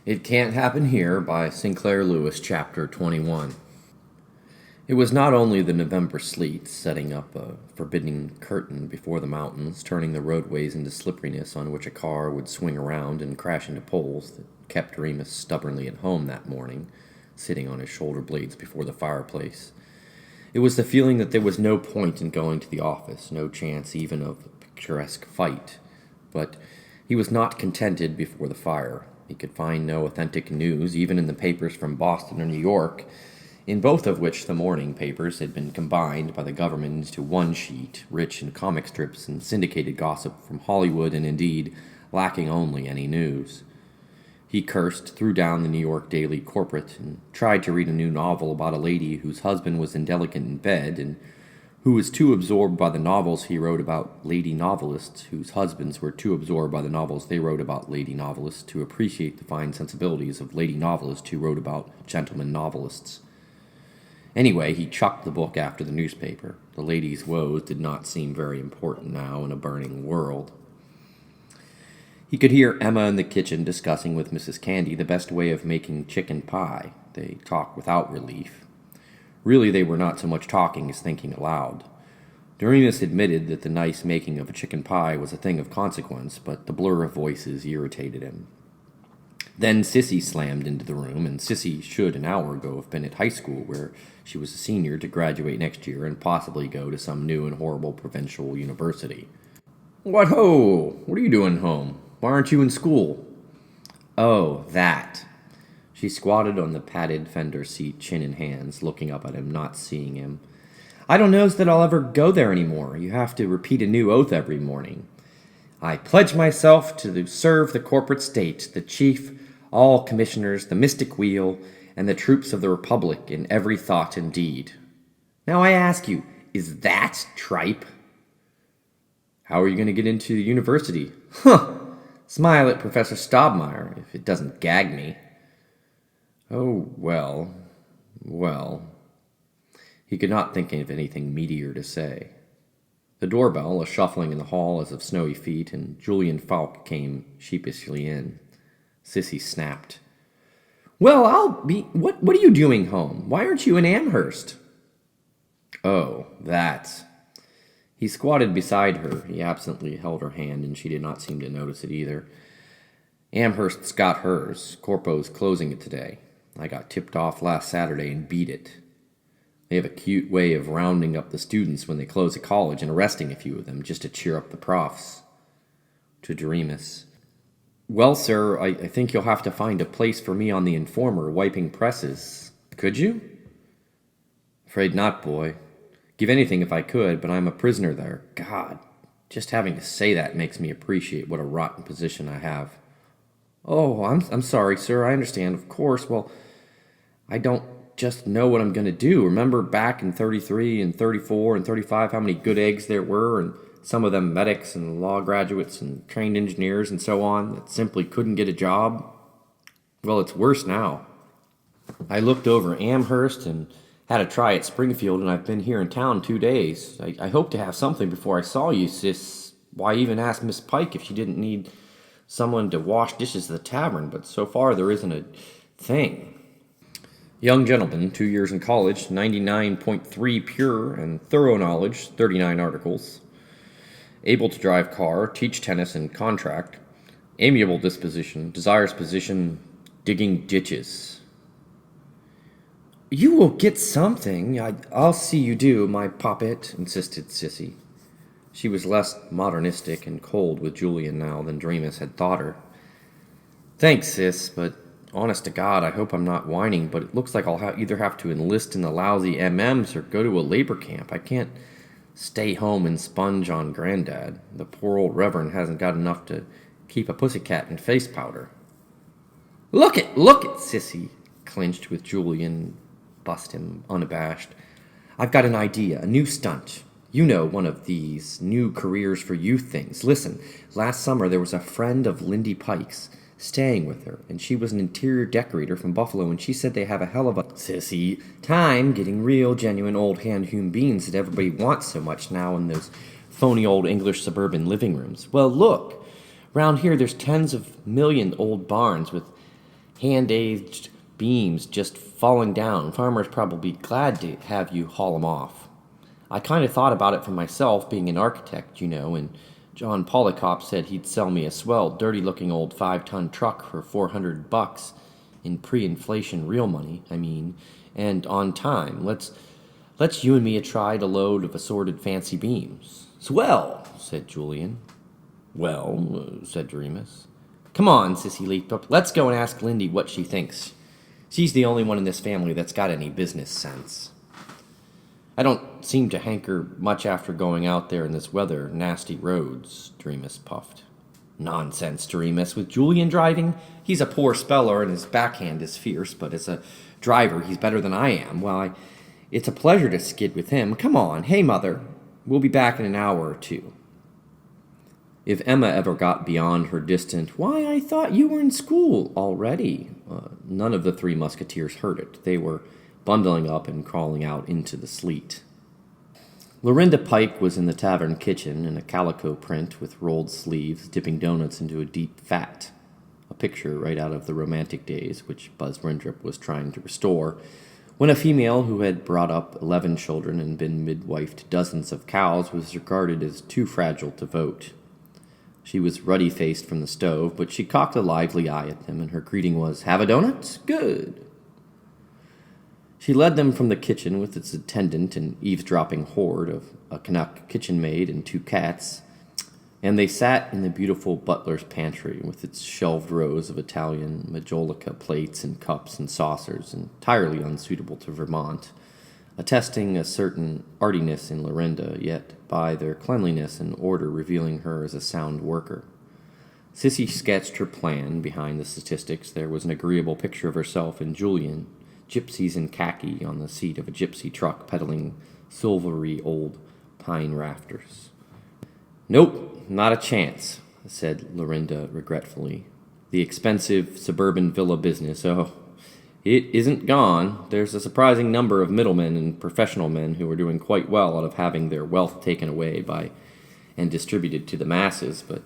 It Can't Happen Here by Sinclair Lewis, Chapter 21. It was not only the November sleet setting up a forbidding curtain before the mountains, turning the roadways into slipperiness on which a car would swing around and crash into poles that kept Remus stubbornly at home that morning, sitting on his shoulder blades before the fireplace. It was the feeling that there was no point in going to the office, no chance even of a picturesque fight. But he was not contented before the fire. He could find no authentic news, even in the papers from Boston or New York, in both of which the morning papers had been combined by the government into one sheet, rich in comic strips and syndicated gossip from Hollywood, and indeed lacking only any news. He cursed, threw down the New York Daily Corporate, and tried to read a new novel about a lady whose husband was indelicate in bed, and who was too absorbed by the novels he wrote about lady novelists, whose husbands were too absorbed by the novels they wrote about lady novelists to appreciate the fine sensibilities of lady novelists who wrote about gentlemen novelists. Anyway, he chucked the book after the newspaper. The lady's woes did not seem very important now in a burning world. He could hear Emma in the kitchen discussing with Mrs. Candy the best way of making chicken pie. They talked without relief. Really, they were not so much talking as thinking aloud. Remus admitted that the nice making of a chicken pie was a thing of consequence, but the blur of voices irritated him. Then Sissy slammed into the room, and Sissy should an hour ago have been at high school, where she was a senior to graduate next year and possibly go to some new and horrible provincial university. "What ho! What are you doing home? Why aren't you in school?" "Oh, that." She squatted on the padded fender seat, chin in hands, looking up at him, not seeing him. "I don't know that I'll ever go there anymore. You have to repeat a new oath every morning. I pledge myself to serve the corporate state, the chief, all commissioners, the mystic wheel, and the troops of the republic in every thought and deed. Now I ask you, is that tripe?" "How are you going to get into the university?" "Huh! Smile at Professor Stobmeyer, if it doesn't gag me." "Oh, well. He could not think of anything meatier to say. The doorbell, a shuffling in the hall as of snowy feet, and Julian Falk came sheepishly in. Sissy snapped. "Well, What are you doing home? Why aren't you in Amherst?" "Oh, that." He squatted beside her. He absently held her hand, and she did not seem to notice it either. "Amherst's got hers. Corpo's closing it today. I got tipped off last Saturday and beat it. They have a cute way of rounding up the students when they close a college and arresting a few of them just to cheer up the profs." To Remus. "Well, sir, I think you'll have to find a place for me on the Informer wiping presses. Could you?" "Afraid not, boy. Give anything if I could, but I'm a prisoner there. God, just having to say that makes me appreciate what a rotten position I have." "Oh, I'm sorry, sir. I understand, of course. Well, I don't just know what I'm going to do. Remember back in 33 and 34 and 35 how many good eggs there were, and some of them medics and law graduates and trained engineers and so on that simply couldn't get a job? Well, it's worse now. I looked over Amherst and had a try at Springfield, and I've been here in town 2 days. I hoped to have something before I saw you, sis. Why even ask Miss Pike if she didn't need someone to wash dishes at the tavern, but so far there isn't a thing. Young gentleman, 2 years in college, 99.3 pure and thorough knowledge, 39 articles. Able to drive car, teach tennis and contract. Amiable disposition, desires position, digging ditches." "You will get something. I'll see you do, my poppet," insisted Sissy. She was less modernistic and cold with Julian now than Remus had thought her. "Thanks, sis, but honest to God, I hope I'm not whining, but it looks like I'll either have to enlist in the lousy MMs or go to a labor camp. I can't stay home and sponge on Granddad. The poor old Reverend hasn't got enough to keep a pussycat in face powder." Look it, Sissy clinched with Julian, bust him unabashed. "I've got an idea, a new stunt. You know, one of these new careers for youth things. Listen, last summer there was a friend of Lindy Pike's staying with her, and she was an interior decorator from Buffalo, and she said they have a hell of a sissy time getting real, genuine old hand human beings that everybody wants so much now in those phony old English suburban living rooms. Well, look, round here there's tens of million old barns with Hand-aged beams just falling down. Farmer's probably glad to have you haul 'em off. I kind of thought about it for myself, being an architect, and John Polycop said he'd sell me a swell, dirty-looking old 5-ton truck for $400 in pre-inflation real money, and on time. Let's you and me try a load of assorted fancy beams. Swell, said Julian. Well, said Doremus. Come on, Sissy leaped up. Let's go and ask Lindy what she thinks. She's the only one in this family that's got any business sense. I don't seem to hanker much after going out there in this weather, nasty roads, Doremus puffed. Nonsense, Doremus. With Julian driving, he's a poor speller and his backhand is fierce, but as a driver, he's better than I am. Well, it's a pleasure to skid with him. Come on. Hey, Mother. We'll be back in an hour or two. If Emma ever got beyond her distant, "Why, I thought you were in school already," none of the three musketeers heard it. They were bundling up and crawling out into the sleet. Lorinda Pike was in the tavern kitchen in a calico print with rolled sleeves, dipping donuts into a deep fat, a picture right out of the romantic days which Buzz Winthrop was trying to restore, when a female who had brought up 11 children and been midwife to dozens of cows was regarded as too fragile to vote. She was ruddy-faced from the stove, but she cocked a lively eye at them, and her greeting was, "Have a donut? Good." She led them from the kitchen with its attendant and eavesdropping horde of a Canuck kitchen maid and 2 cats, and they sat in the beautiful butler's pantry with its shelved rows of Italian majolica plates and cups and saucers, entirely unsuitable to Vermont, attesting a certain artiness in Lorinda, yet by their cleanliness and order revealing her as a sound worker. Sissy sketched her plan. Behind the statistics there was an agreeable picture of herself and Julian, gypsies in khaki on the seat of a gypsy truck peddling silvery old pine rafters. "Nope, not a chance," said Lorinda regretfully. "The expensive suburban villa business, it isn't gone. There's a surprising number of middlemen and professional men who are doing quite well out of having their wealth taken away by and distributed to the masses, but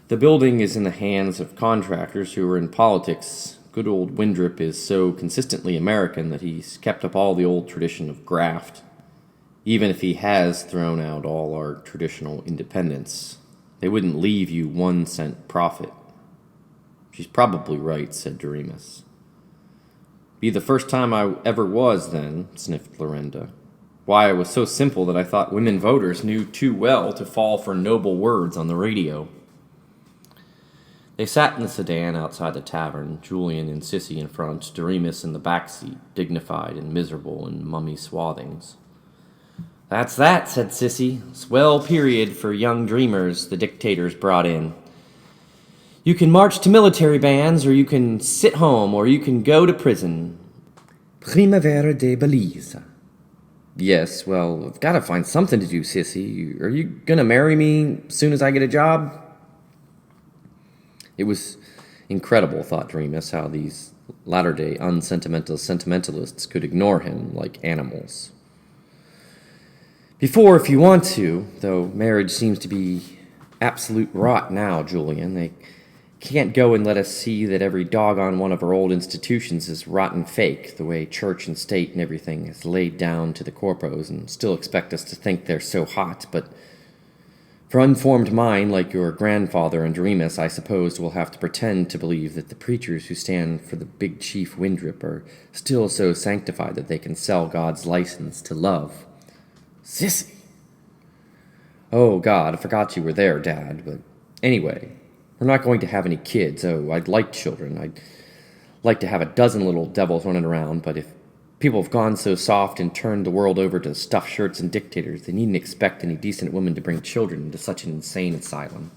the building is in the hands of contractors who are in politics. Good old Winthrop is so consistently American that he's kept up all the old tradition of graft, even if he has thrown out all our traditional independence. They wouldn't leave you 1 cent profit." "She's probably right," said Doremus. "Be the first time I ever was, then," sniffed Lorinda. "Why, it was so simple that I thought women voters knew too well to fall for noble words on the radio." They sat in the sedan outside the tavern, Julian and Sissy in front, Doremus in the back seat, dignified and miserable in mummy swathings. "That's that," said Sissy. "Swell period for young dreamers the dictators brought in. You can march to military bands, or you can sit home, or you can go to prison. Primavera de Belize." "Yes, well, I've got to find something to do, Sissy. Are you going to marry me as soon as I get a job?" It was incredible, thought Doremus, how these latter-day unsentimental sentimentalists could ignore him like animals. "Before, if you want to, though marriage seems to be absolute rot now, Julian. They can't go and let us see that every doggone one of our old institutions is rotten fake, the way church and state and everything is laid down to the corpos, and still expect us to think they're so hot, but for unformed mind like your grandfather and Doremus, I suppose we'll have to pretend to believe that the preachers who stand for the big chief Winthrop are still so sanctified that they can sell God's license to love." "Sissy!" "Oh, God, I forgot you were there, Dad. But anyway, we're not going to have any kids. I'd like children. I'd like to have a dozen little devils running around, but if people have gone so soft and turned the world over to stuffed shirts and dictators, they needn't expect any decent woman to bring children into such an insane asylum.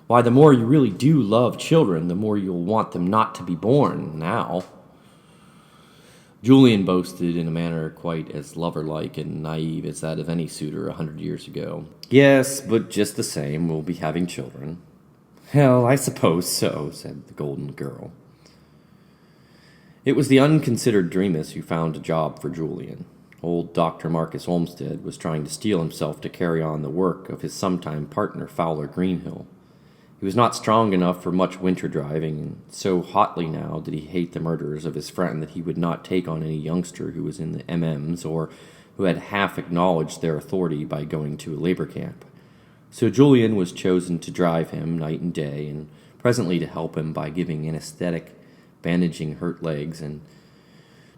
Why, the more you really do love children, the more you'll want them not to be born now." Julian boasted in a manner quite as lover-like and naive as that of any suitor 100 years ago. "Yes, but just the same, we'll be having children." "Hell, I suppose so," said the golden girl. It was the unconsidered Doremus who found a job for Julian. Old Dr. Marcus Olmsted was trying to steel himself to carry on the work of his sometime partner Fowler Greenhill. He was not strong enough for much winter driving, and so hotly now did he hate the murderers of his friend that he would not take on any youngster who was in the MMs or who had half acknowledged their authority by going to a labor camp. So Julian was chosen to drive him night and day, and presently to help him by giving anesthetic, bandaging hurt legs, and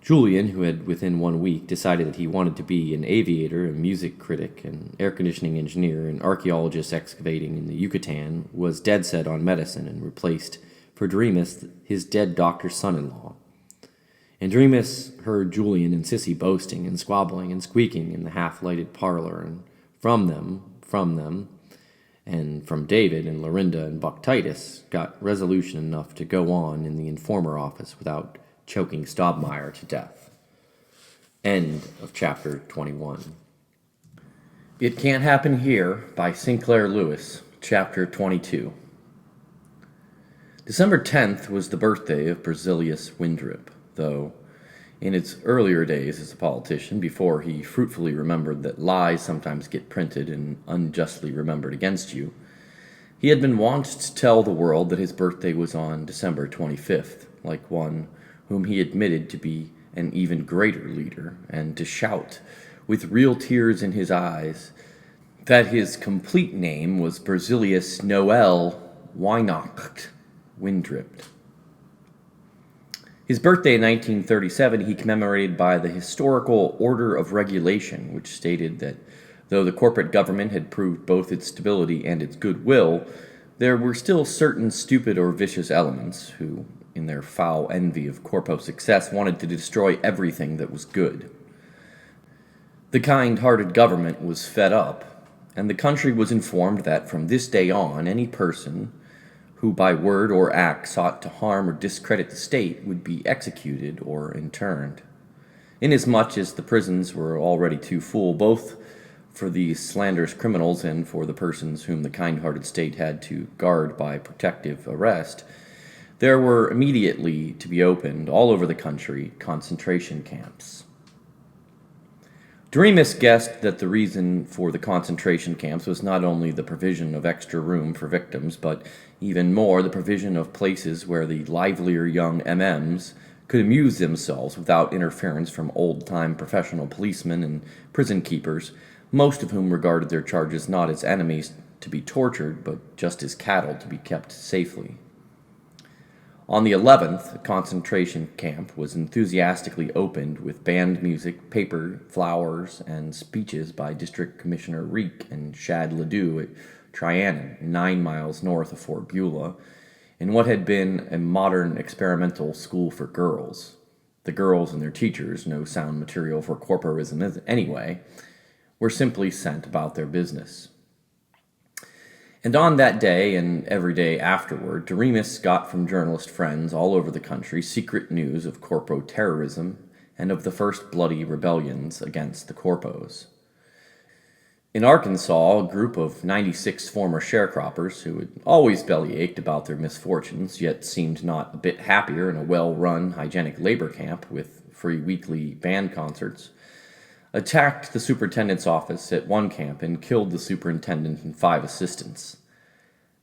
Julian, who had within 1 week decided that he wanted to be an aviator, a music critic, an air conditioning engineer, an archaeologist excavating in the Yucatan, was dead set on medicine and replaced for Doremus his dead doctor's son-in-law. And Doremus heard Julian and Sissy boasting and squabbling and squeaking in the half-lighted parlor, and from them, and from David and Lorinda and Buck Titus, got resolution enough to go on in the informer office without choking Stobmeyer to death. End of chapter 21. It Can't Happen Here by Sinclair Lewis, chapter 22. December 10th was the birthday of Berzelius Windrip, though in its earlier days as a politician, before he fruitfully remembered that lies sometimes get printed and unjustly remembered against you, he had been wont to tell the world that his birthday was on December 25th, like one whom he admitted to be an even greater leader, and to shout, with real tears in his eyes, that his complete name was Berzelius Noel Weihnacht Windrip. His birthday in 1937 he commemorated by the historical Order of Regulation, which stated that though the corporate government had proved both its stability and its goodwill, there were still certain stupid or vicious elements who, in their foul envy of corpo success, wanted to destroy everything that was good. The kind-hearted government was fed up, and the country was informed that from this day on any person who by word or act sought to harm or discredit the state would be executed or interned, inasmuch as the prisons were already too full both for these slanderous criminals and for the persons whom the kind-hearted state had to guard by protective arrest. There were immediately to be opened, all over the country, concentration camps. Doremus guessed that the reason for the concentration camps was not only the provision of extra room for victims, but even more the provision of places where the livelier young MMs could amuse themselves without interference from old-time professional policemen and prison keepers, most of whom regarded their charges not as enemies to be tortured, but just as cattle to be kept safely. On the 11th, a concentration camp was enthusiastically opened with band music, paper, flowers, and speeches by District Commissioner Reek and Shad Ledoux at Trianon, 9 miles north of Fort Beulah, in what had been a modern experimental school for girls. The girls and their teachers, no sound material for corporism anyway, were simply sent about their business. And on that day and every day afterward, Doremus got from journalist friends all over the country secret news of corpo terrorism and of the first bloody rebellions against the corpos. In Arkansas, a group of 96 former sharecroppers who had always bellyached about their misfortunes, yet seemed not a bit happier in a well-run, hygienic labor camp with free weekly band concerts, attacked the superintendent's office at one camp and killed the superintendent and 5 assistants.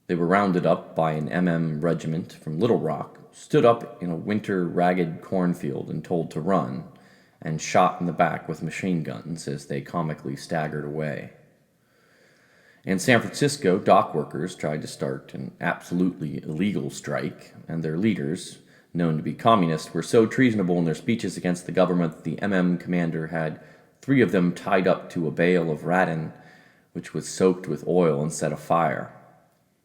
They were rounded up by an MM regiment from Little Rock, stood up in a winter ragged cornfield and told to run, and shot in the back with machine guns as they comically staggered away. In San Francisco, dock workers tried to start an absolutely illegal strike, and their leaders, known to be communists, were so treasonable in their speeches against the government that the MM commander had 3 of them tied up to a bale of rattan, which was soaked with oil and set afire.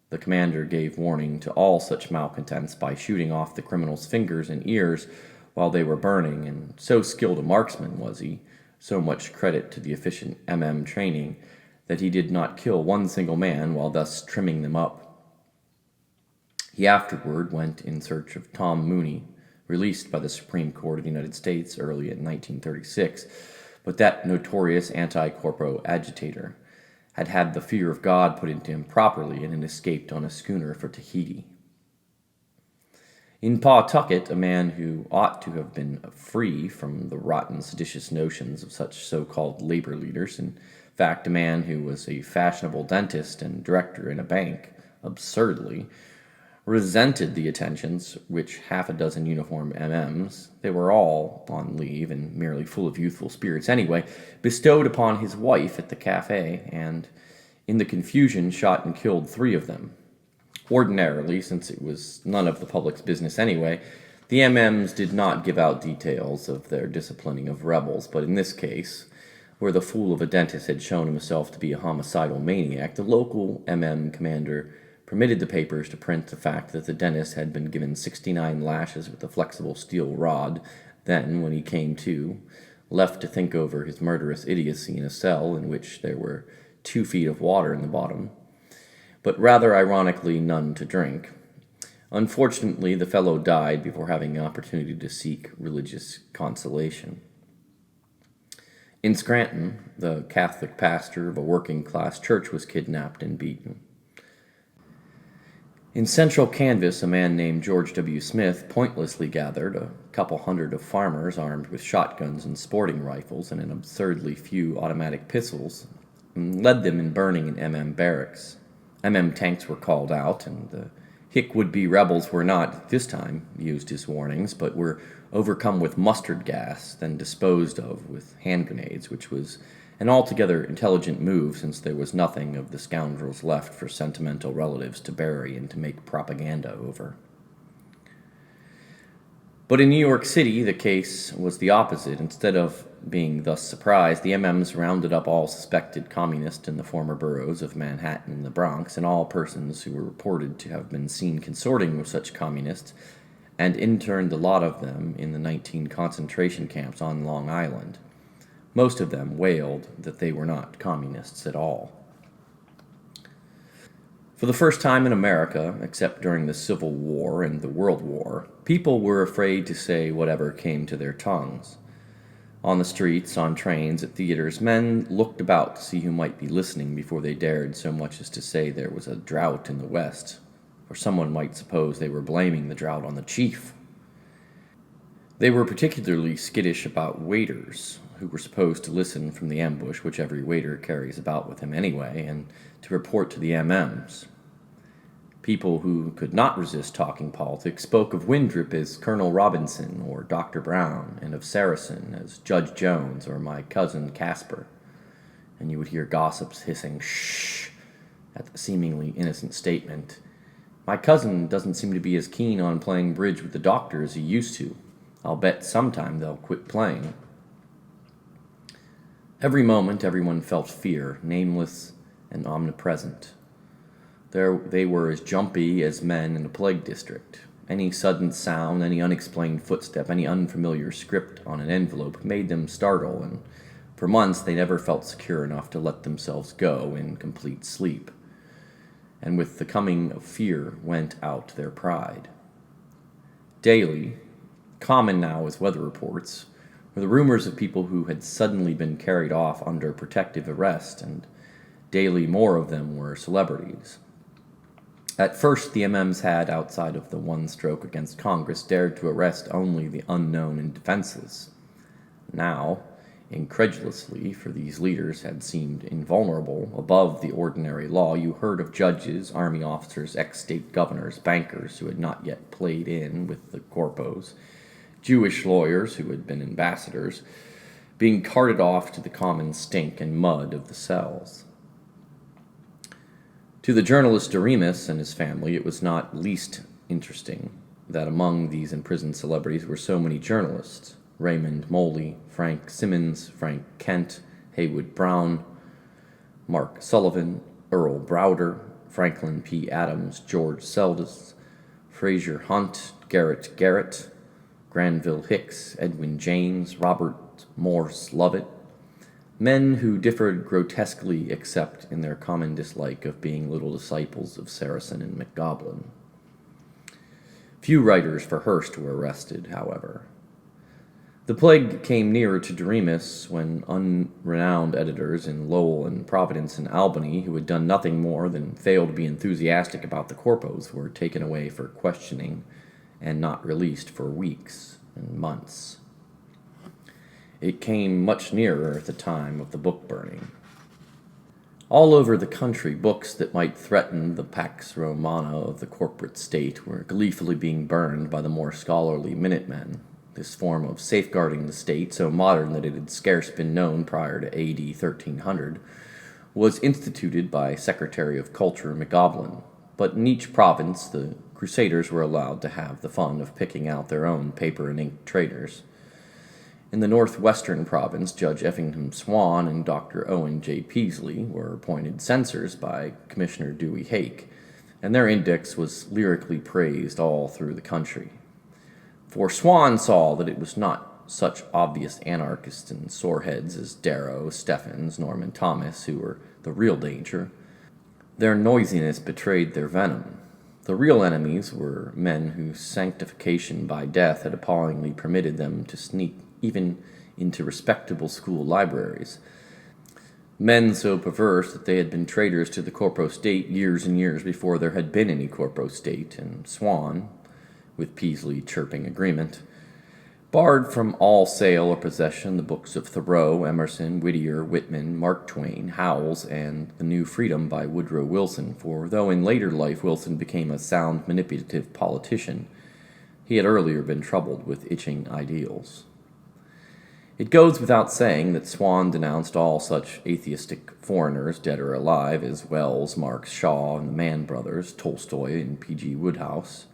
The commander gave warning to all such malcontents by shooting off the criminals' fingers and ears while they were burning, and so skilled a marksman was he, so much credit to the efficient MM training, that he did not kill one single man while thus trimming them up. He afterward went in search of Tom Mooney, released by the Supreme Court of the United States early in 1936, but that notorious anti-corpo agitator had had the fear of God put into him properly and had escaped on a schooner for Tahiti. In Pawtucket, a man who ought to have been free from the rotten, seditious notions of such so-called labor leaders, in fact, a man who was a fashionable dentist and director in a bank, absurdly, resented the attentions which half a dozen uniformed MMs, they were all on leave and merely full of youthful spirits anyway, bestowed upon his wife at the cafe, and in the confusion shot and killed 3 of them. Ordinarily, since it was none of the public's business anyway, the MMs did not give out details of their disciplining of rebels, but in this case, where the fool of a dentist had shown himself to be a homicidal maniac, the local MM commander permitted the papers to print the fact that the dentist had been given 69 lashes with a flexible steel rod, then, when he came to, left to think over his murderous idiocy in a cell in which there were 2 feet of water in the bottom, but rather ironically none to drink. Unfortunately, the fellow died before having an opportunity to seek religious consolation. In Scranton, the Catholic pastor of a working-class church was kidnapped and beaten. In central Kansas, a man named George W. Smith pointlessly gathered a couple hundred of farmers armed with shotguns and sporting rifles and an absurdly few automatic pistols, and led them in burning an MM barracks. MM tanks were called out, and the hick would-be rebels were not, this time, used as warnings, but were overcome with mustard gas, then disposed of with hand grenades, which was an altogether intelligent move, since there was nothing of the scoundrels left for sentimental relatives to bury and to make propaganda over. But in New York City, the case was the opposite. Instead of being thus surprised, the MMs rounded up all suspected communists in the former boroughs of Manhattan and the Bronx, and all persons who were reported to have been seen consorting with such communists, and interned the lot of them in the 19 concentration camps on Long Island. Most of them wailed that they were not communists at all. For the first time in America, except during the Civil War and the World War, people were afraid to say whatever came to their tongues. On the streets, on trains, at theaters, men looked about to see who might be listening before they dared so much as to say there was a drought in the West, or someone might suppose they were blaming the drought on the chief. They were particularly skittish about waiters, who were supposed to listen from the ambush, which every waiter carries about with him anyway, and to report to the MMs. People who could not resist talking politics spoke of Winthrop as Colonel Robinson or Dr. Brown, and of Saracen as Judge Jones or my cousin Casper, and you would hear gossips hissing "shh" at the seemingly innocent statement, "My cousin doesn't seem to be as keen on playing bridge with the doctor as he used to. I'll bet sometime they'll quit playing." Every moment everyone felt fear, nameless and omnipresent. They were as jumpy as men in a plague district. Any sudden sound, any unexplained footstep, any unfamiliar script on an envelope made them startle, and for months they never felt secure enough to let themselves go in complete sleep. And with the coming of fear went out their pride. Daily, common now as weather reports, were the rumors of people who had suddenly been carried off under protective arrest, and daily more of them were celebrities. At first, the MMs had, outside of the one stroke against Congress, dared to arrest only the unknown and defenseless. Now, incredulously, for these leaders had seemed invulnerable, above the ordinary law, you heard of judges, army officers, ex-state governors, bankers who had not yet played in with the corpos, Jewish lawyers who had been ambassadors, being carted off to the common stink and mud of the cells. To the journalist Doremus and his family, it was not least interesting that among these imprisoned celebrities were so many journalists: Raymond Moley, Frank Simmons, Frank Kent, Haywood Brown, Mark Sullivan, Earl Browder, Franklin P. Adams, George Seldes, Fraser Hunt, Garrett, Granville Hicks, Edwin James, Robert Morse Lovett, men who differed grotesquely except in their common dislike of being little disciples of Saracen and McGoblin. Few writers for Hearst were arrested, however. The plague came nearer to Doremus when unrenowned editors in Lowell and Providence and Albany, who had done nothing more than fail to be enthusiastic about the corpos, were taken away for questioning and not released for weeks and months. It came much nearer at the time of the book burning. All over the country, books that might threaten the Pax Romana of the corporate state were gleefully being burned by the more scholarly Minutemen. This form of safeguarding the state, so modern that it had scarce been known prior to A.D. 1300, was instituted by Secretary of Culture McGoblin. But in each province, the Crusaders were allowed to have the fun of picking out their own paper and ink traders. In the northwestern province, Judge Effingham Swan and Dr. Owen J. Peasley were appointed censors by Commissioner Dewey Hake, and their index was lyrically praised all through the country. For Swan saw that it was not such obvious anarchists and soreheads as Darrow, Stephens, Norman Thomas who were the real danger. Their noisiness betrayed their venom. The real enemies were men whose sanctification by death had appallingly permitted them to sneak even into respectable school libraries. Men so perverse that they had been traitors to the corpo state years and years before there had been any corpo state, and Swan, with Peasley chirping agreement, barred from all sale or possession the books of Thoreau, Emerson, Whittier, Whitman, Mark Twain, Howells, and The New Freedom by Woodrow Wilson, for though in later life Wilson became a sound manipulative politician, he had earlier been troubled with itching ideals. It goes without saying that Swan denounced all such atheistic foreigners, dead or alive, as Wells, Marx, Shaw, and the Mann brothers, Tolstoy, and P.G. Wodehouse,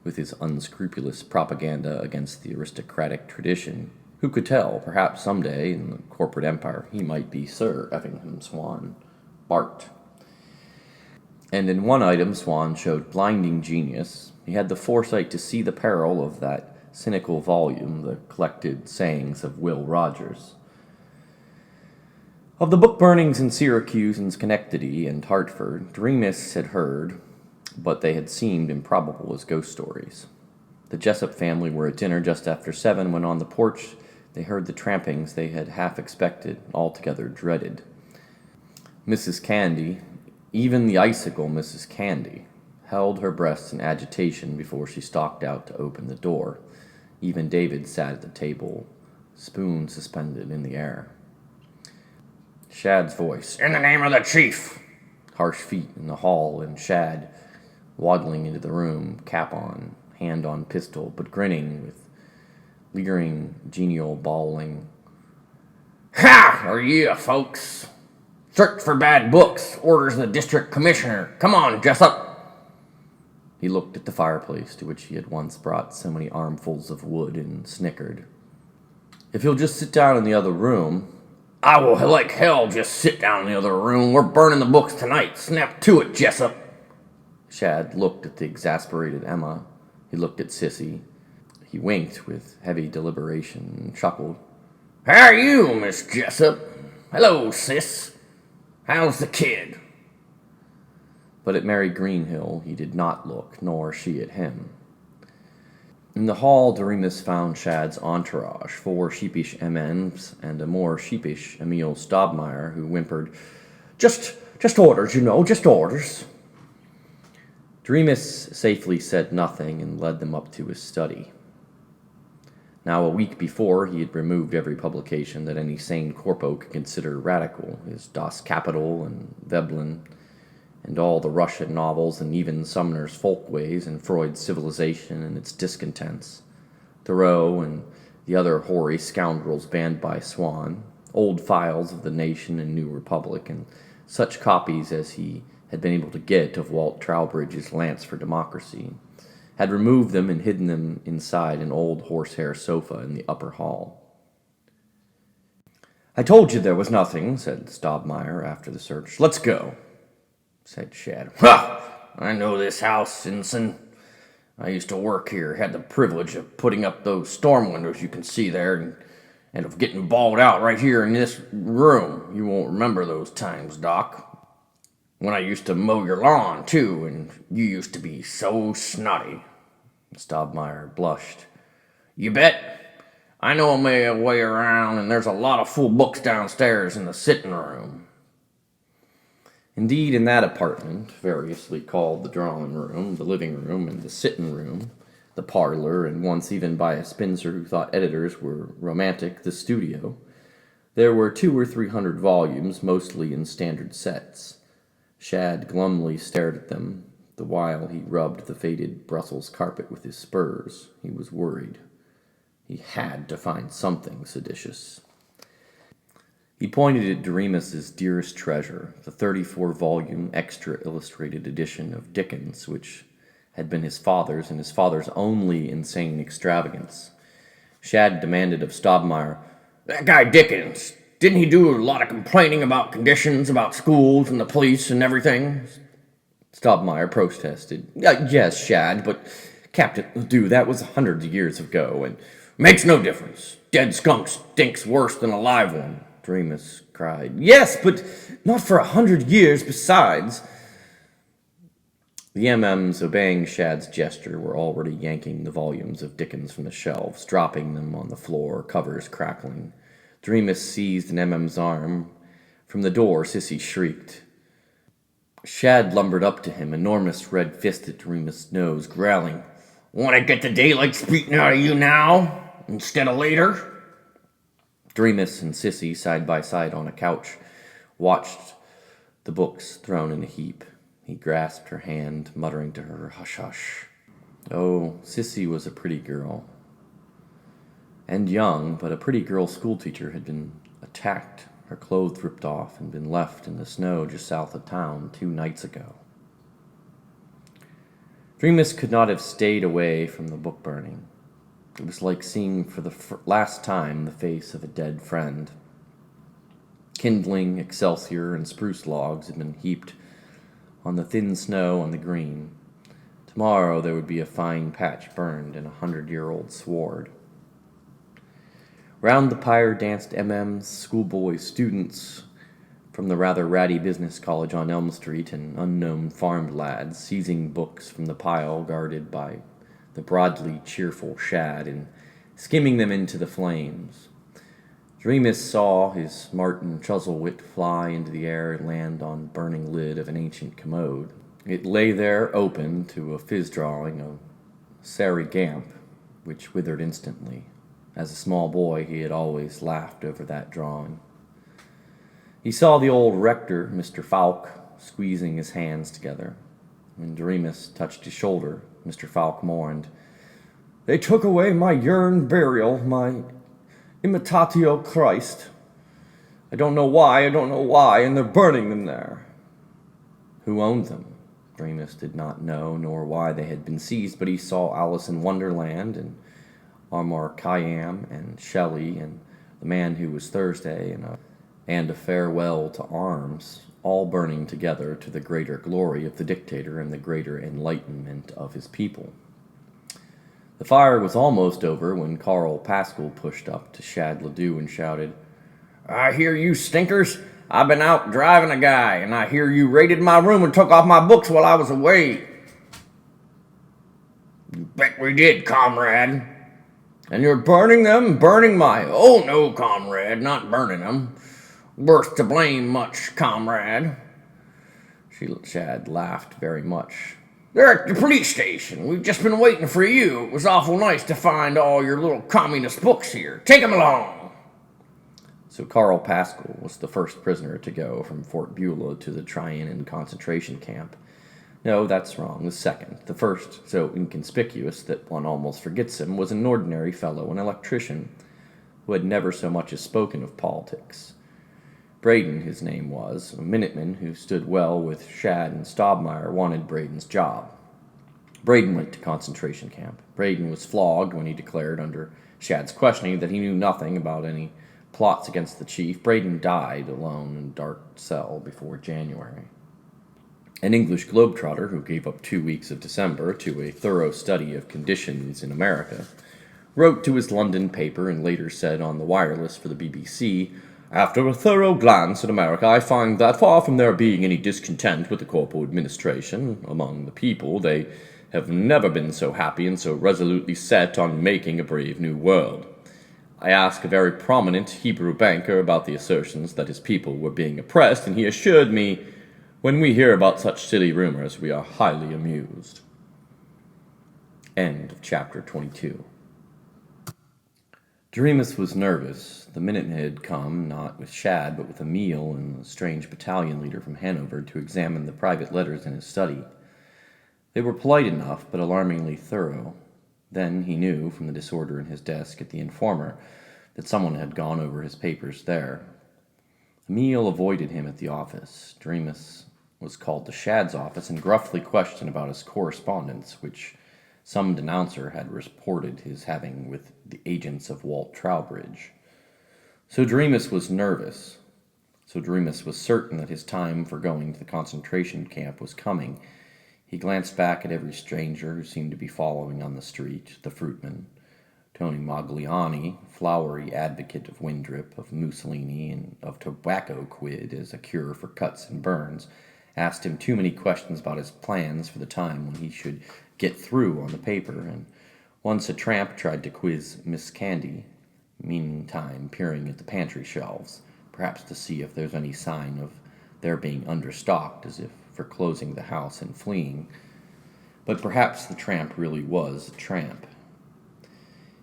with his unscrupulous propaganda against the aristocratic tradition. Who could tell, perhaps someday, in the corporate empire, he might be Sir Effingham Swan, Bart. And in one item Swan showed blinding genius. He had the foresight to see the peril of that cynical volume, the collected sayings of Will Rogers. Of the book burnings in Syracuse and Schenectady and Hartford, dreamists had heard, but they had seemed improbable as ghost stories. The Jessup family were at dinner just after 7 when on the porch they heard the trampings they had half expected, altogether dreaded. Mrs. Candy, even the icicle Mrs. Candy, held her breast in agitation before she stalked out to open the door. Even David sat at the table, spoon suspended in the air. Shad's voice, "In the name of the chief!" Harsh feet in the hall, and Shad waddling into the room, cap on, hand on pistol, but grinning with leering, genial bawling. "Ha! Are ye, folks? Search for bad books. Orders the district commissioner. Come on, Jessup." He looked at the fireplace to which he had once brought so many armfuls of wood and snickered. "If you'll just sit down in the other room—" "I will like hell just sit down in the other room. We're burning the books tonight. Snap to it, Jessup." Shad looked at the exasperated Emma. He looked at Sissy. He winked with heavy deliberation and chuckled. "How are you, Miss Jessup? Hello, sis. How's the kid?" But at Mary Greenhill he did not look, nor she at him. In the hall Doremus found Shad's entourage, 4 sheepish MNs and a more sheepish Emil Stobmeyer, who whimpered, Just orders, just orders." Doremus safely said nothing and led them up to his study. Now, a week before, he had removed every publication that any sane corpo could consider radical, his Das Kapital and Veblen, and all the Russian novels, and even Sumner's Folkways and Freud's Civilization and its discontents, Thoreau and the other hoary scoundrels banned by Swan, old files of the Nation and New Republic, and such copies as he had been able to get of Walt Trowbridge's Lance for Democracy, had removed them and hidden them inside an old horsehair sofa in the upper hall. "I told you there was nothing," said Stobmeyer after the search. "Let's go," said Shad. "Ha! I know this house, Ensign. I used to work here, had the privilege of putting up those storm windows you can see there, and of getting bawled out right here in this room. You won't remember those times, Doc. When I used to mow your lawn, too, and you used to be so snotty." Stobmeyer blushed. "You bet. I know my way around, and there's a lot of full books downstairs in the sitting room." Indeed, in that apartment, variously called the drawing room, the living room, and the sitting room, the parlor, and once even by a spinster who thought editors were romantic, the studio, There were 200 or 300 volumes, mostly in standard sets. Shad glumly stared at them, the while he rubbed the faded Brussels carpet with his spurs. He was worried. He had to find something seditious. He pointed at Doremus's dearest treasure, the 34-volume extra-illustrated edition of Dickens, which had been his father's and his father's only insane extravagance. Shad demanded of Stobmeyer, "That guy Dickens, didn't he do a lot of complaining about conditions, about schools and the police and everything?" Stobmeyer protested. "Yes, Shad, but Captain Ledoux, that was hundreds of years ago, and makes no difference. Dead skunk stinks worse than a live one," Doremus cried. "Yes, but not for 100 years besides." The MMs, obeying Shad's gesture, were already yanking the volumes of Dickens from the shelves, dropping them on the floor, covers crackling. Doremus seized an MM's arm. From the door, Sissy shrieked. Shad lumbered up to him, enormous red fist at Doremus' nose, growling, "Want to get the daylight beaten out of you now, instead of later?" Doremus and Sissy, side by side on a couch, watched the books thrown in a heap. He grasped her hand, muttering to her, "Hush, hush." Oh, Sissy was a pretty girl. And young, but a pretty girl schoolteacher had been attacked, her clothes ripped off, and been left in the snow just south of town 2 nights ago. Doremus could not have stayed away from the book burning. It was like seeing for the last time the face of a dead friend. Kindling, excelsior, and spruce logs had been heaped on the thin snow on the green. Tomorrow there would be a fine patch burned in a 100-year-old sward. Round the pyre danced MMs, schoolboys, students from the rather ratty business college on Elm Street, and unknown farmed lads, seizing books from the pile guarded by the broadly cheerful Shad and skimming them into the flames. Doremus saw his Martin Chuzzlewit fly into the air and land on the burning lid of an ancient commode. It lay there open to a fizz drawing of Sari Gamp, which withered instantly. As a small boy, he had always laughed over that drawing. He saw the old rector, Mr. Falk, squeezing his hands together. When Doremus touched his shoulder, Mr. Falk mourned, "They took away my urn burial, my imitatio Christ. I don't know why, and they're burning them there." Who owned them? Doremus did not know, nor why they had been seized, but he saw Alice in Wonderland, and Amar Khayyam, and Shelley, and The Man Who Was Thursday, and a Farewell to Arms, all burning together to the greater glory of the dictator and the greater enlightenment of his people. The fire was almost over when Carl Pascal pushed up to Shad Ledoux and shouted, "I hear you stinkers. I've been out driving a guy, and I hear you raided my room and took off my books while I was away." "You bet we did, comrade." "And you're burning them, burning my—" "Oh, no, comrade, not burning them. Worth to blame much, comrade." Shad laughed very much. "They're at the police station. We've just been waiting for you. It was awful nice to find all your little communist books here. Take 'em along." So Carl Pascal was the first prisoner to go from Fort Beulah to the Trianon concentration camp. No, that's wrong. The second. The first, so inconspicuous that one almost forgets him, was an ordinary fellow, an electrician, who had never so much as spoken of politics. Braden, his name was, a Minuteman who stood well with Shad and Stobmeyer, wanted Braden's job. Braden went to concentration camp. Braden was flogged when he declared under Shad's questioning that he knew nothing about any plots against the chief. Braden died alone in a dark cell before January. An English globetrotter who gave up 2 weeks of December to a thorough study of conditions in America wrote to his London paper and later said on the wireless for the BBC, "After a thorough glance at America, I find that far from there being any discontent with the corporal administration among the people, they have never been so happy and so resolutely set on making a brave new world. I asked a very prominent Hebrew banker about the assertions that his people were being oppressed, and he assured me, when we hear about such silly rumors, we are highly amused." End of chapter 22. Doremus was nervous. The Minutemen had come, not with Shad, but with Emil and a strange battalion leader from Hanover to examine the private letters in his study. They were polite enough, but alarmingly thorough. Then he knew, from the disorder in his desk at the Informer, that someone had gone over his papers there. Emil avoided him at the office. Doremus was called to Shad's office and gruffly questioned about his correspondence, which some denouncer had reported his having with the agents of Walt Trowbridge. So Doremus was nervous. So Doremus was certain that his time for going to the concentration camp was coming. He glanced back at every stranger who seemed to be following on the street, the fruitman, Tony Magliani, flowery advocate of Windrip, of Mussolini, and of tobacco quid as a cure for cuts and burns, asked him too many questions about his plans for the time when he should get through on the paper, and once a tramp tried to quiz Miss Candy, meantime peering at the pantry shelves, perhaps to see if there's any sign of their being understocked, as if for closing the house and fleeing. But perhaps the tramp really was a tramp.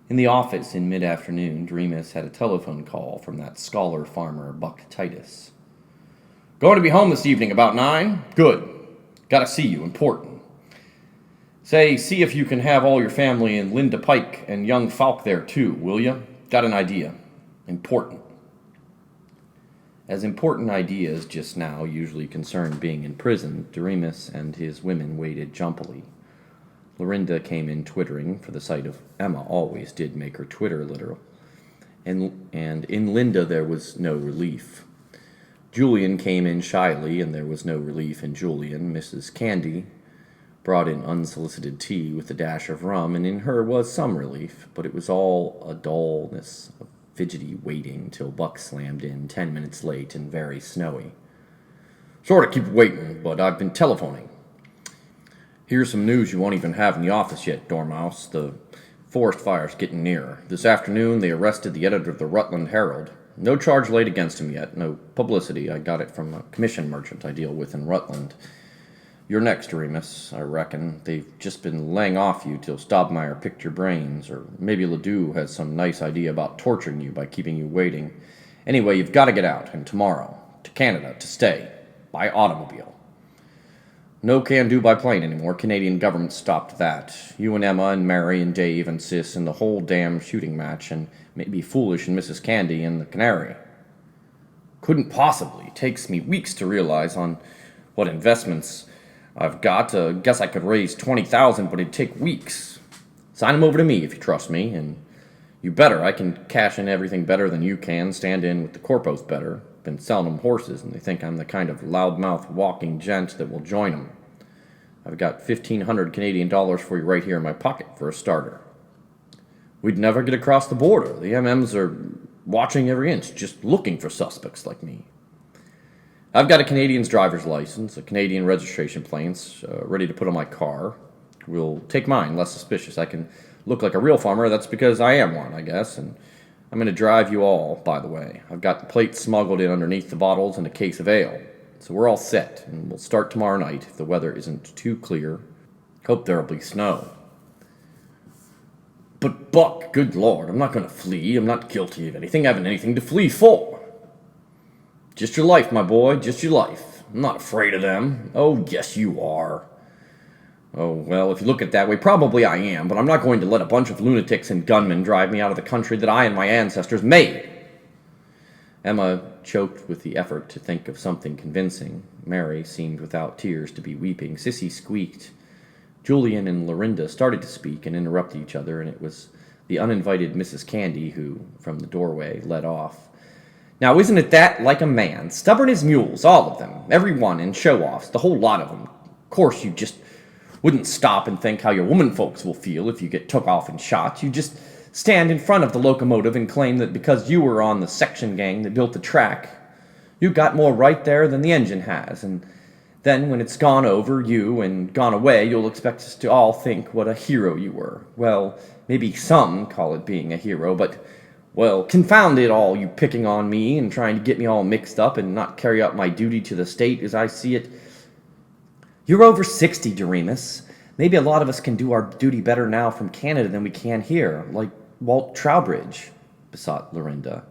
In the office in mid-afternoon, Doremus had a telephone call from that scholar farmer, Buck Titus. "Going to be home this evening about 9? Good. Gotta see you. Important. Say, see if you can have all your family and Linda Pike and young Falk there too, will you? Got an idea. Important." As important ideas just now usually concerned being in prison, Doremus and his women waited jumpily. Lorinda came in twittering, for the sight of Emma always did make her twitter literal, and in Linda there was no relief. Julian came in shyly, and there was no relief in Julian. Mrs. Candy brought in unsolicited tea with a dash of rum, and in her was some relief, but it was all a dullness of fidgety waiting till Buck slammed in 10 minutes late and very snowy. "Sort of keep waiting, but I've been telephoning. Here's some news you won't even have in the office yet, Dormouse. The forest fire's getting nearer. This afternoon they arrested the editor of the Rutland Herald. No charge laid against him yet, no publicity. I got it from a commission merchant I deal with in Rutland. You're next, Doremus, I reckon. They've just been laying off you till Stobmeyer picked your brains, or maybe Ledoux has some nice idea about torturing you by keeping you waiting. Anyway, you've got to get out, and tomorrow, to Canada, to stay, by automobile. No can-do by plane anymore. Canadian government stopped that. You and Emma and Mary and Dave and Sis and the whole damn shooting match, and maybe Foolish and Mrs. Candy and the Canary. Couldn't possibly. Takes me weeks to realize on what investments I've got. Guess I could raise 20,000, but it'd take weeks. Sign 'em over to me if you trust me, and you better. I can cash in everything better than you can. Stand in with the corpos better. Been selling 'em horses, and they think I'm the kind of loudmouth walking gent that will join 'em. I've got 1,500 Canadian dollars for you right here in my pocket for a starter. We'd never get across the border. The MMs are watching every inch, just looking for suspects like me. I've got a Canadian's driver's license, a Canadian registration plate, ready to put on my car. We'll take mine, less suspicious. I can look like a real farmer. That's because I am one, I guess, and I'm going to drive you all, by the way. I've got the plates smuggled in underneath the bottles and a case of ale. So we're all set, and we'll start tomorrow night if the weather isn't too clear. Hope there'll be snow. But Buck, good Lord, I'm not going to flee. I'm not guilty of anything. I haven't anything to flee for. Just your life, my boy, just your life. I'm not afraid of them. Oh, yes, you are. Oh, well, if you look at it that way, probably I am, but I'm not going to let a bunch of lunatics and gunmen drive me out of the country that I and my ancestors made. Emma choked with the effort to think of something convincing. Mary seemed without tears to be weeping. Sissy squeaked. Julian and Lorinda started to speak and interrupted each other, and it was the uninvited Mrs. Candy who, from the doorway, led off. Now, isn't it that like a man? Stubborn as mules, all of them. Every one, and show-offs, the whole lot of them. Of course, you just wouldn't stop and think how your woman folks will feel if you get took off and shot. You just stand in front of the locomotive and claim that because you were on the section gang that built the track, you got more right there than the engine has, and then when it's gone over you and gone away, you'll expect us to all think what a hero you were. Well, maybe some call it being a hero, but, well, confound it all, you picking on me and trying to get me all mixed up and not carry out my duty to the state as I see it. You're over 60, Doremus. Maybe a lot of us can do our duty better now from Canada than we can here, like Walt Trowbridge. besought Lorinda.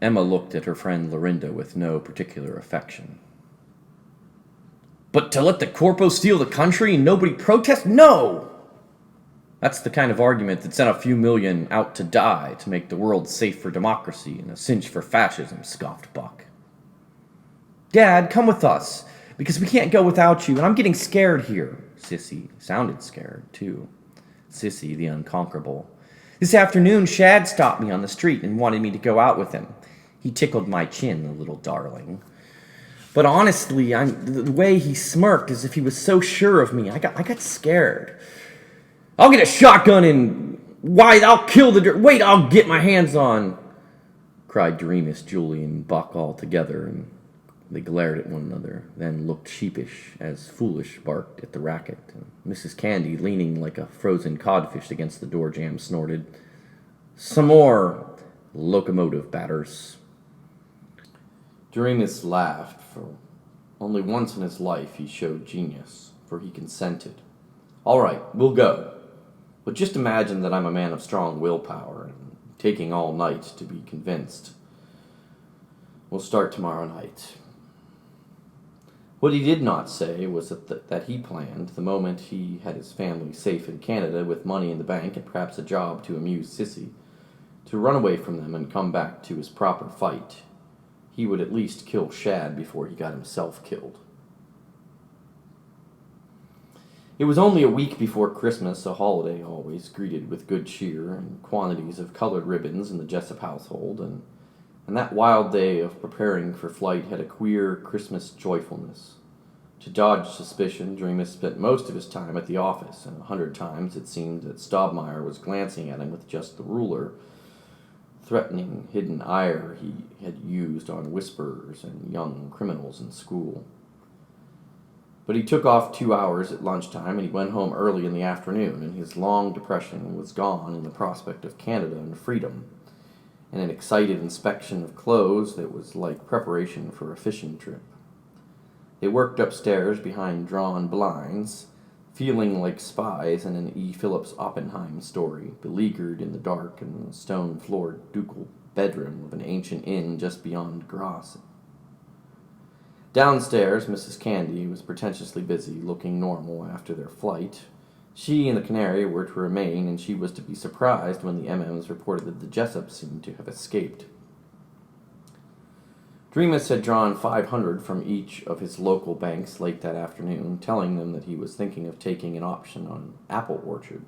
Emma looked at her friend Lorinda with no particular affection. But to let the corpo steal the country and nobody protest? No! That's the kind of argument that sent a few million out to die to make the world safe for democracy and a cinch for fascism, scoffed Buck. Dad, come with us, because we can't go without you, and I'm getting scared here. Sissy sounded scared, too. Sissy, the unconquerable. This afternoon, Shad stopped me on the street and wanted me to go out with him. He tickled my chin, the little darling. But honestly, the way he smirked as if he was so sure of me, I got scared. I'll get a shotgun and... Why, I'll kill the... Wait, I'll get my hands on... cried Doremus, Julian, and Buck all together, and they glared at one another, then looked sheepish as Foolish barked at the racket. And Mrs. Candy, leaning like a frozen codfish against the door jamb, snorted, Some more locomotive batters. Doremus laughed, for only once in his life he showed genius, for he consented. All right, we'll go. But just imagine that I'm a man of strong willpower and taking all night to be convinced. We'll start tomorrow night. What he did not say was that he planned, the moment he had his family safe in Canada with money in the bank and perhaps a job to amuse Sissy, to run away from them and come back to his proper fight. He would at least kill Shad before he got himself killed. It was only a week before Christmas, a holiday always greeted with good cheer and quantities of colored ribbons in the Jessup household, and that wild day of preparing for flight had a queer Christmas joyfulness. To dodge suspicion, Doremus spent most of his time at the office, and 100 times it seemed that Stobmeyer was glancing at him with just the ruler, threatening hidden ire he had used on whisperers and young criminals in school. But he took off 2 hours at lunchtime, and he went home early in the afternoon, and his long depression was gone in the prospect of Canada and freedom, and an excited inspection of clothes that was like preparation for a fishing trip. They worked upstairs behind drawn blinds, feeling like spies in an E. Phillips Oppenheim story, beleaguered in the dark in the stone-floored ducal bedroom of an ancient inn just beyond Grasse. Downstairs, Mrs. Candy was pretentiously busy, looking normal after their flight. She and the canary were to remain, and she was to be surprised when the MMs reported that the Jessups seemed to have escaped. Doremus had drawn $500 from each of his local banks late that afternoon, telling them that he was thinking of taking an option on apple orchard.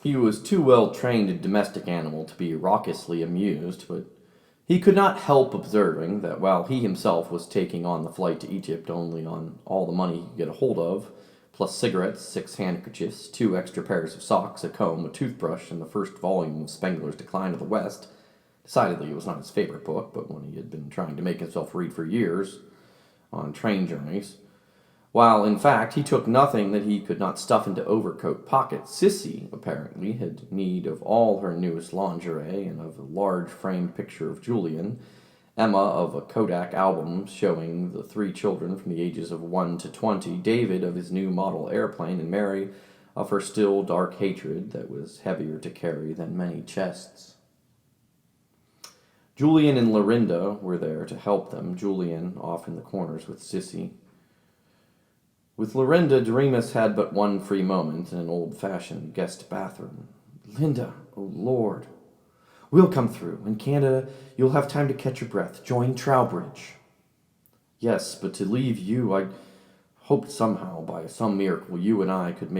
He was too well trained a domestic animal to be raucously amused, but he could not help observing that while he himself was taking on the flight to Egypt only on all the money he could get a hold of, plus cigarettes, 6 handkerchiefs, 2 extra pairs of socks, a comb, a toothbrush, and the first volume of Spengler's Decline of the West. Decidedly, it was not his favorite book, but one he had been trying to make himself read for years on train journeys. While, in fact, he took nothing that he could not stuff into overcoat pockets, Sissy, apparently, had need of all her newest lingerie and of a large framed picture of Julian, Emma of a Kodak album showing the 3 children from the ages of 1 to 20, David of his new model airplane, and Mary of her still dark hatred that was heavier to carry than many chests. Julian and Lorinda were there to help them, Julian off in the corners with Sissy. With Lorinda, Doremus had but one free moment in an old-fashioned guest bathroom. Linda, oh Lord. We'll come through. In Canada, you'll have time to catch your breath. Join Trowbridge. Yes, but to leave you, I hoped somehow, by some miracle, you and I could have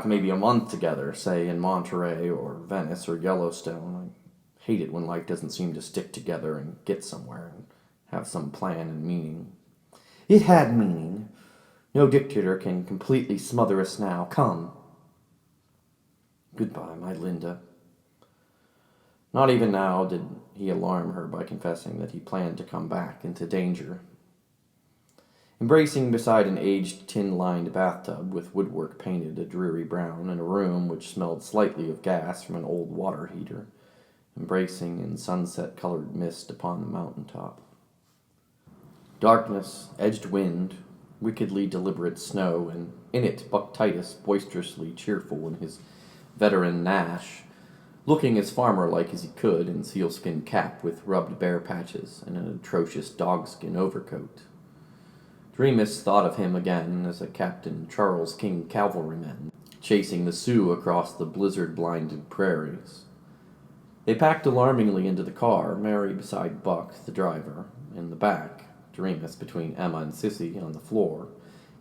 maybe a month together, say in Monterey or Venice or Yellowstone. I hate it when life doesn't seem to stick together and get somewhere and have some plan and meaning. It had meaning. No dictator can completely smother us now. Come. Goodbye, my Linda. Not even now did he alarm her by confessing that he planned to come back into danger. Embracing beside an aged tin-lined bathtub with woodwork painted a dreary brown in a room which smelled slightly of gas from an old water heater, embracing in sunset-colored mist upon the mountaintop. Darkness, edged wind, wickedly deliberate snow, and in it Buck Titus, boisterously cheerful in his veteran Nash, looking as farmer-like as he could in sealskin cap with rubbed bare patches and an atrocious dogskin overcoat. Dreamus thought of him again as a Captain Charles King cavalryman, chasing the Sioux across the blizzard-blinded prairies. They packed alarmingly into the car, Mary beside Buck, the driver, in the back, Dreamus between Emma and Sissy on the floor,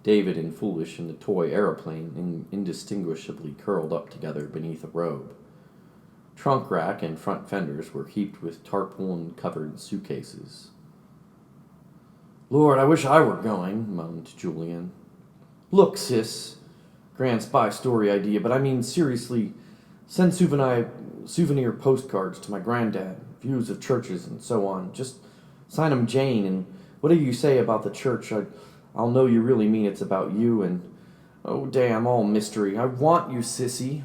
David and Foolish in the toy aeroplane indistinguishably curled up together beneath a robe. Trunk rack and front fenders were heaped with tarpaulin-covered suitcases. "Lord, I wish I were going," moaned Julian. "Look, sis, grand spy story idea, but I mean seriously, send souvenir postcards to my granddad, views of churches and so on. Just sign 'em Jane, and whatever you say about the church, I'll know you really mean it's about you, and oh damn, all mystery. I want you, sissy."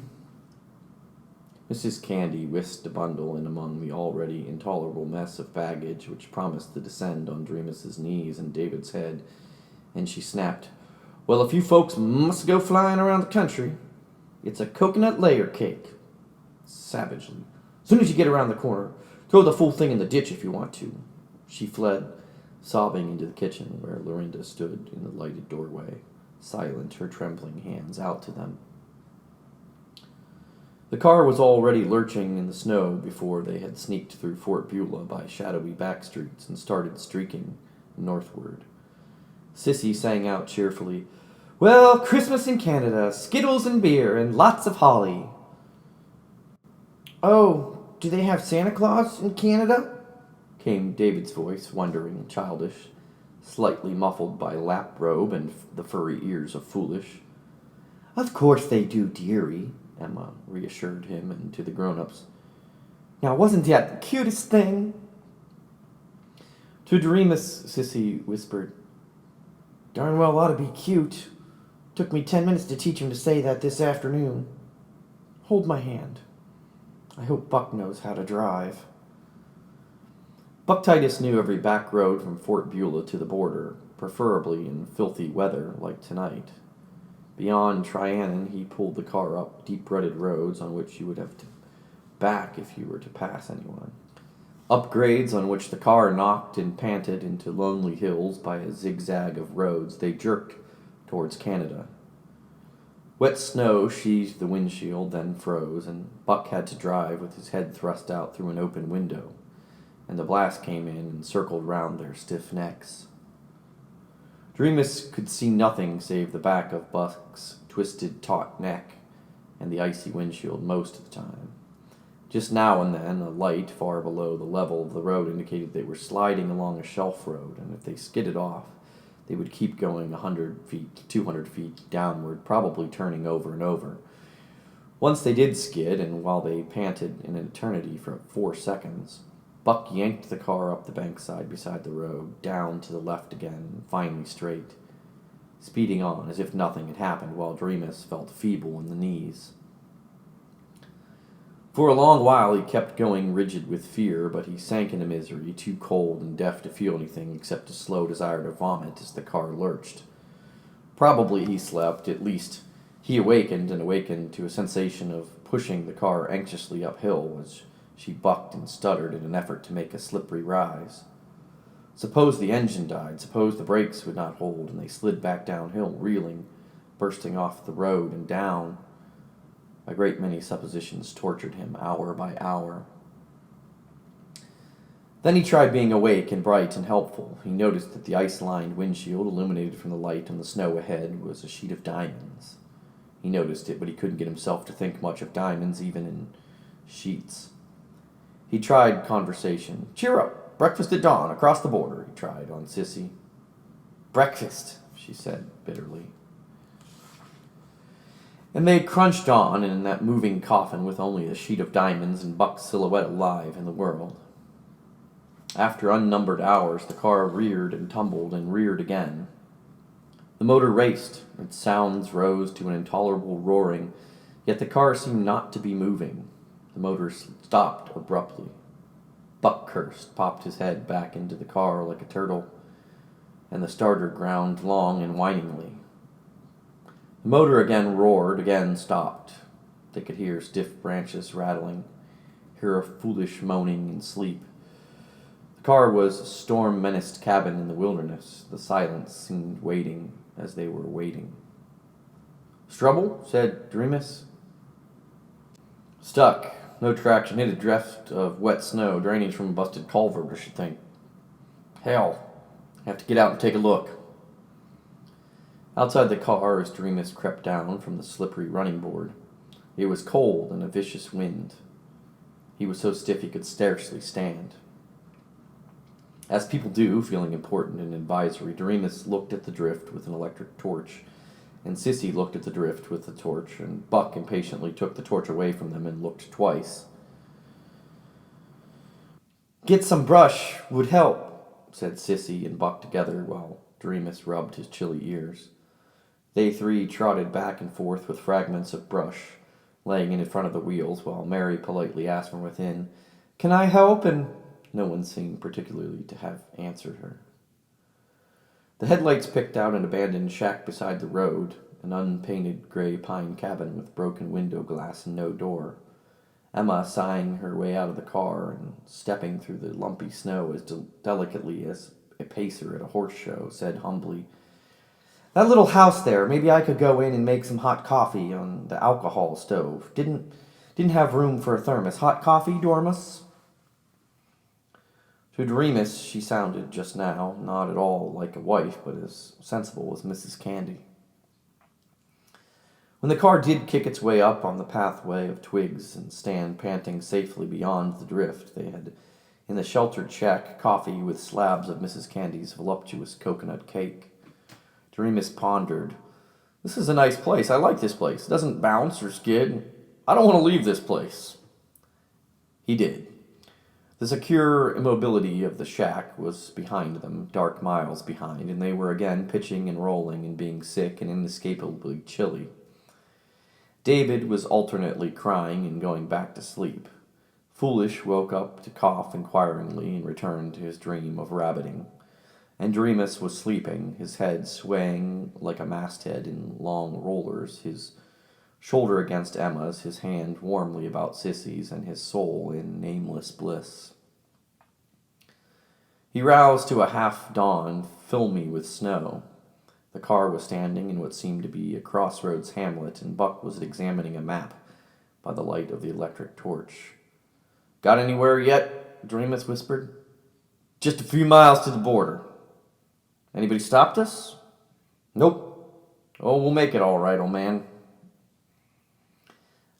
Mrs. Candy whisked a bundle in among the already intolerable mess of baggage which promised to descend on Dreamus's knees and David's head, and she snapped, "Well, if you folks must go flying around the country, it's a coconut layer cake," savagely. "Soon as you get around the corner, throw the full thing in the ditch if you want to." She fled, sobbing, into the kitchen, where Lorinda stood in the lighted doorway, silent, her trembling hands out to them. The car was already lurching in the snow before they had sneaked through Fort Beulah by shadowy back streets and started streaking northward. Sissy sang out cheerfully, "Well, Christmas in Canada, Skittles and beer, and lots of holly." "Oh, do they have Santa Claus in Canada?" came David's voice, wondering, childish, slightly muffled by lap robe and the furry ears of Foolish. "Of course they do, dearie," Emma reassured him and to the grown-ups. "Now, wasn't that the cutest thing?" To Dreamus, Sissy whispered, "Darn well ought to be cute. Took me 10 minutes to teach him to say that this afternoon. Hold my hand. I hope Buck knows how to drive." Buck Titus knew every back road from Fort Beulah to the border, preferably in filthy weather like tonight. Beyond Trianon, he pulled the car up deep-rutted roads on which you would have to back if you were to pass anyone. Up grades on which the car knocked and panted into lonely hills by a zigzag of roads they jerked towards Canada. Wet snow sheathed the windshield, then froze, and Buck had to drive with his head thrust out through an open window, and the blast came in and circled round their stiff necks. Dreamus could see nothing save the back of Buck's twisted, taut neck and the icy windshield most of the time. Just now and then, a light far below the level of the road indicated they were sliding along a shelf road, and if they skidded off, they would keep going 100 feet, 200 feet downward, probably turning over and over. Once they did skid, and while they panted in an eternity for 4 seconds, Buck yanked the car up the bankside beside the road, down to the left again, and finally straight, speeding on as if nothing had happened while Dreamus felt feeble in the knees. For a long while he kept going rigid with fear, but he sank into misery, too cold and deaf to feel anything except a slow desire to vomit as the car lurched. Probably he slept, at least he awakened to a sensation of pushing the car anxiously uphill as she bucked and stuttered in an effort to make a slippery rise. Suppose the engine died, suppose the brakes would not hold, and they slid back downhill, reeling, bursting off the road and down. A great many suppositions tortured him hour by hour. Then he tried being awake and bright and helpful. He noticed that the ice-lined windshield, illuminated from the light on the snow ahead, was a sheet of diamonds. He noticed it, but he couldn't get himself to think much of diamonds, even in sheets. He tried conversation. "Cheer up. Breakfast at dawn, across the border," he tried on Sissy. "Breakfast," she said bitterly. And they crunched on in that moving coffin with only a sheet of diamonds and Buck's silhouette alive in the world. After unnumbered hours, the car reared and tumbled and reared again. The motor raced. Its sounds rose to an intolerable roaring, yet the car seemed not to be moving. The motor stopped abruptly. Buck cursed, popped his head back into the car like a turtle, and the starter ground long and whiningly. The motor again roared, again stopped. They could hear stiff branches rattling. hear a foolish moaning in sleep. The car was a storm-menaced cabin in the wilderness. The silence seemed waiting as they were waiting. "Strubble?" said Dreamus. "Stuck. No traction. Hit a drift of wet snow. Drainage from a busted culvert, I should think. Hell. Have to get out and take a look." Outside the car, as Dreamus crept down from the slippery running board, it was cold and a vicious wind. He was so stiff he could scarcely stand. As people do, feeling important and advisory, Dreamus looked at the drift with an electric torch, and Sissy looked at the drift with the torch, and Buck impatiently took the torch away from them and looked twice. "Get some brush would help," said Sissy and Buck together, while Dreamus rubbed his chilly ears. They three trotted back and forth with fragments of brush laying in front of the wheels, while Mary politely asked from within, "Can I help?" And no one seemed particularly to have answered her. The headlights picked out an abandoned shack beside the road, an unpainted gray pine cabin with broken window glass and no door. Emma, sighing her way out of the car and stepping through the lumpy snow as delicately as a pacer at a horse show, said humbly, "That little house there, maybe I could go in and make some hot coffee on the alcohol stove. Didn't have room for a thermos. Hot coffee, Dormus?" To Dreamus she sounded just now not at all like a wife, but as sensible as Mrs. Candy. When the car did kick its way up on the pathway of twigs and stand panting safely beyond the drift, they had in the sheltered shack coffee with slabs of Mrs. Candy's voluptuous coconut cake. Dreamus pondered. "This is a nice place. I like this place. It doesn't bounce or skid. I don't want to leave this place." He did. The secure immobility of the shack was behind them, dark miles behind, and they were again pitching and rolling and being sick and inescapably chilly. David was alternately crying and going back to sleep. Foolish woke up to cough inquiringly and returned to his dream of rabbiting. And Dreamus was sleeping, his head swaying like a masthead in long rollers, his shoulder against Emma's, his hand warmly about Sissy's, and his soul in nameless bliss. He roused to a half-dawn, filmy with snow. The car was standing in what seemed to be a crossroads hamlet, and Buck was examining a map by the light of the electric torch. "Got anywhere yet?" Dreamus whispered. "Just a few miles to the border." "Anybody stopped us?" "Nope." "Oh, we'll make it all right, old man."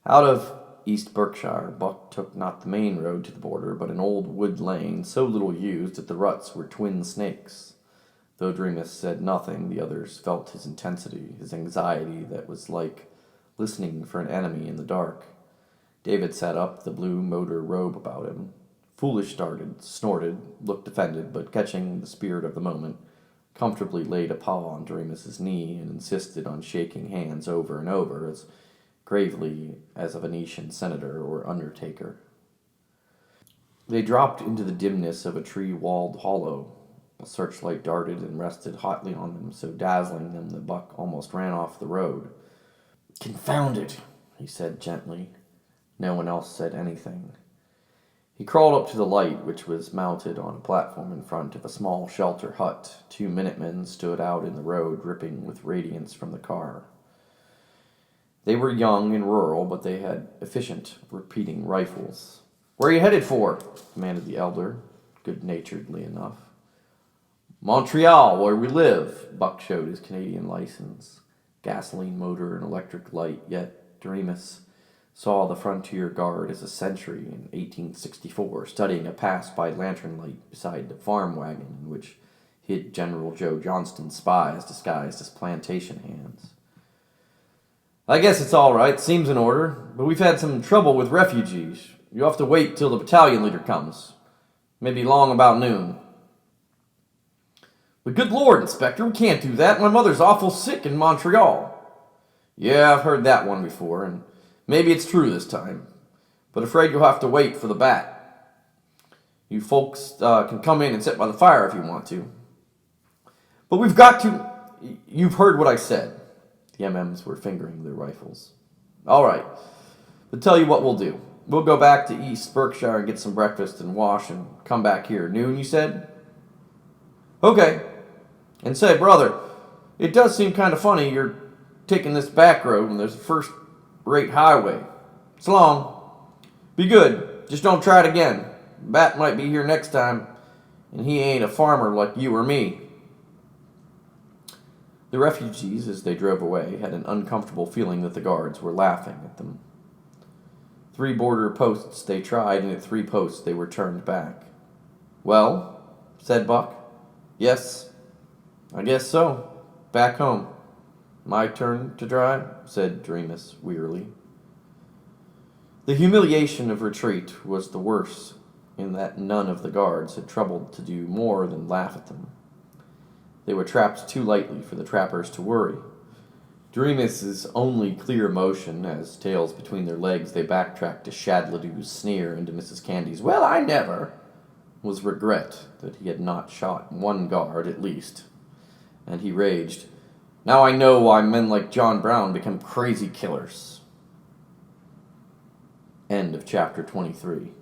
Out of East Berkshire, Buck took not the main road to the border, but an old wood lane so little used that the ruts were twin snakes. Though Dreamus said nothing, the others felt his intensity, his anxiety that was like listening for an enemy in the dark. David sat up, the blue motor robe about him. Foolish started, snorted, looked offended, but catching the spirit of the moment, comfortably laid a paw on Dreamus's knee and insisted on shaking hands over and over as gravely as a Venetian senator or undertaker. They dropped into the dimness of a tree-walled hollow. A searchlight darted and rested hotly on them, so dazzling them that Buck almost ran off the road. "Confound it," he said gently. No one else said anything. He crawled up to the light, which was mounted on a platform in front of a small shelter hut. 2 Minutemen stood out in the road, dripping with radiance from the car. They were young and rural, but they had efficient repeating rifles. "Where are you headed for?" demanded the elder, good-naturedly enough. "Montreal, where we live." Buck showed his Canadian license. Gasoline motor and electric light, yet Dreamus saw the frontier guard as a sentry in 1864, studying a pass-by lantern light beside the farm wagon in which hid General Joe Johnston's spies disguised as plantation hands. "I guess it's all right. Seems in order. But we've had some trouble with refugees. You'll have to wait till the battalion leader comes. Maybe long about noon." "But good Lord, Inspector, we can't do that. My mother's awful sick in Montreal." "Yeah, I've heard that one before, and maybe it's true this time. But afraid you'll have to wait for the bat. You folks can come in and sit by the fire if you want to." "But we've got to—" "You've heard what I said." The MMs were fingering their rifles. "All right. But tell you what we'll do. We'll go back to East Berkshire and get some breakfast and wash and come back here. Noon, you said? Okay. And say, brother, it does seem kind of funny you're taking this back road when there's a first-rate highway. So long. Be good. Just don't try it again. Bat might be here next time, and he ain't a farmer like you or me. The refugees, as they drove away, had an uncomfortable feeling that the guards were laughing at them. 3 border posts they tried, and at 3 posts they were turned back. Well, said Buck. Yes, I guess so. Back home. My turn to drive, said Dreamus wearily. The humiliation of retreat was the worse in that none of the guards had troubled to do more than laugh at them. They were trapped too lightly for the trappers to worry. Dreamus's only clear emotion, as tails between their legs they backtracked to Shadladoo's sneer and to Mrs. Candy's, "Well, I never," was regret that he had not shot 1 guard at least. And he raged, "Now I know why men like John Brown become crazy killers." End of chapter 23.